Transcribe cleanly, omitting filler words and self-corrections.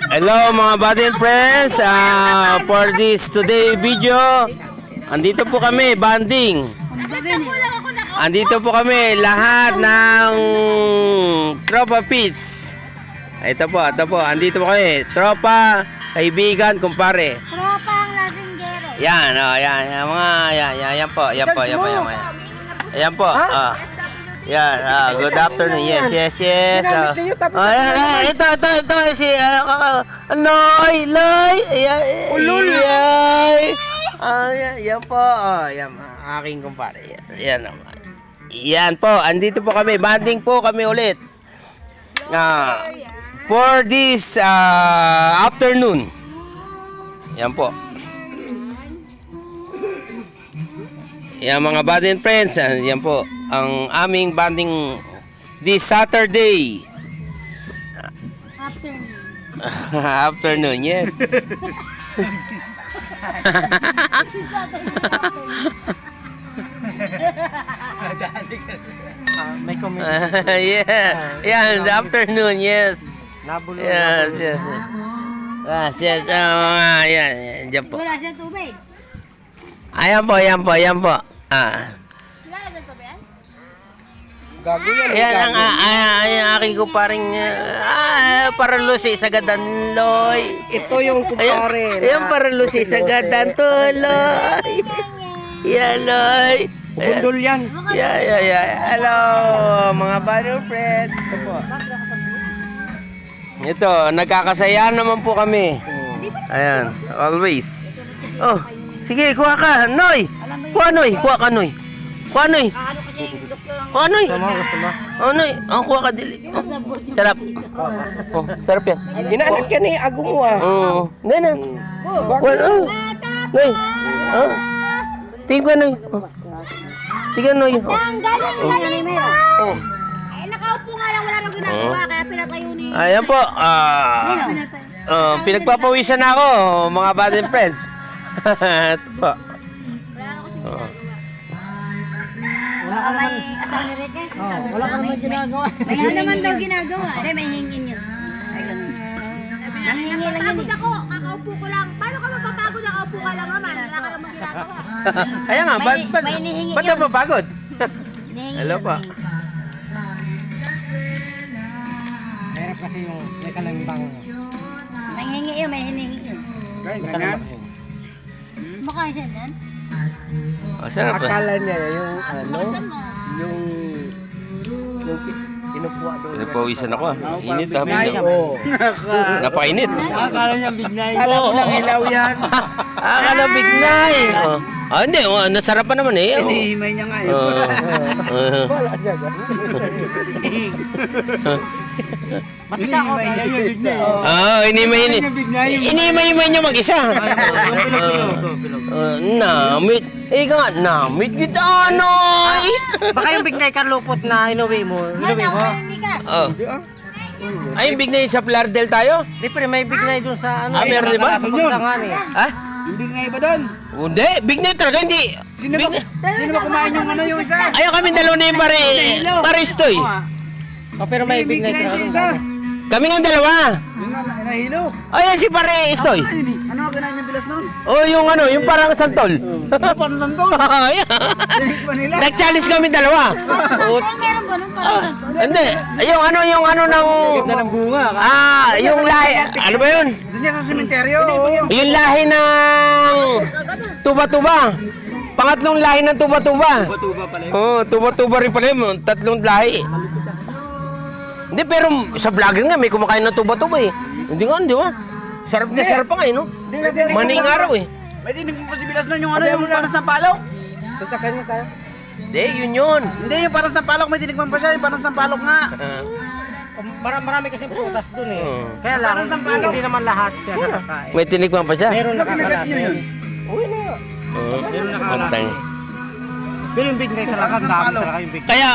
Hello mga buddy and friends, for this today video, andito po kami, banding. Andito po kami, lahat ng Tropa Pits. Ito po, andito po kami, tropa, kaibigan, kumpare. Tropa ang lasinggero. Yan, yan po. Ayan po, yan, good afternoon. Yes. Ito si Loy. Yan po. Yan, aking kumpare. Yan naman. Yan po, andito po kami. Banding po kami ulit. For this afternoon. Yan po. Yan mga buddy and friends, yan po ang aming banding this Saturday. Afternoon, yes. May comment. Yan, the afternoon, yes. Nabulo. Yes. Yan, dyan po. Wala siya tubig. Ayan po. Wala siya tubig. Gago yan. Yan ang aking kumparing paralusi sa gadanloy. Ito yung kumpare. Ayan paralusi sa gadantuloy. Yan, loy. Bundol yan. Hello, mga buddy friends. Ito po. Ito, nagkakasaya naman po kami. Ayan, always. Oh, sige, kuha ka, Noy. Kuha ka, Noy. Gusto mo? Oh, Noy. Kuha ka, dili. Sarap. Oh, sarap yan. Ginaanak ka ni Agong mo ah. Oo. Ganun. Noy. Oh. Tingin ko, Noy. Tingnan, Noy. Ang galing nila ni Mero. Oh. Nakaupo nga lang, wala nang ginagawa, kaya pinatayo ni... Ayan po. Pinagpapawisan na ako, mga buddy and friends. Ito po. Wala ka may asawa ni Rick eh. Wala ka naman ginagawa. May naman daw ginagawa. Hindi, may hingin yun. Ay, ganun. Nanghingi lang yun eh. Ako, kakaupo ko lang. Paano ka mapapagod? Nakaupo ka lang naman. Wala ka naman ginagawa. Kaya nga, may nihingi ba't yun. napapagod? Hinihingi Hello yun, po. Meron kasi yung may kalambang. Nanghingi yun, may hinihingi yun. Makain siya yan? Sarap eh. Akala niya yung Sumaksan mo. yung kinukuha doon. Pinagpawisan ako ah. Init ah. Oo. Napakainit. Akala niya bignay. Akala ko lang ilaw yan. Akala bignay. Hindi. Nasarapan naman eh. Hinihimay niya nga yun. Wala siya. Hinihimay niya yung bignay. Inimay nyo mag-isa. Namit. Ika nga, namit kita anoy. Baka yung bignay karlupot na inuwi mo. Inuwi mo? Ay, yung bignay sa Plardel tayo? Di pre, may bignay dun sa ano. Meron di ba? Ha? Yung bignay ba doon? Hindi, bignay talaga, hindi. Sino ba kumain yung ano yung isa? Ayaw kami dalawa na yung paristoy. Pero may bignay talaga. Kami nga dalawa. Yung nahilo. Ayan si pare Istoy. Ano kinain yung bilas noon? Oh, yung parang santol. Parang santol? Ayan. Nag-challenge kami dalawa. Meron ba nung parang santo? Hindi, yung ano ng Ganda ng bunga. yung lahi, ano ba yun? Doon niya sa sementeryo. Yung lahi ng tuba-tuba. Pangatlong lahi ng tuba-tuba. Tuba pala yun. Oh, tuba-tuba rin pala yun. Tatlong lahi. Hindi, pero sa vlogger nga, may kumakain ng tuba-tuba eh. Hindi nga, di ba? Sarap na sarap pa nga eh, no? Maning araw eh. May dinig mo pa si bilas noon yung ano yung parang sampalok. Sasakyan niya tayo. Hindi, yun. Hindi, yung parang sampalok, may dinig mo pa siya, yung parang sampalok nga. Marami kasi prutas dun eh. Kaya Parang lang, sampalok. hindi naman lahat siya nakakain. May tinikman pa siya. Meron Bakit nagat nakakalat niyo yun? Uy na. Meron nakakalat. Pantang. Pero yung big night talaga, dami talaga yung big Kaya,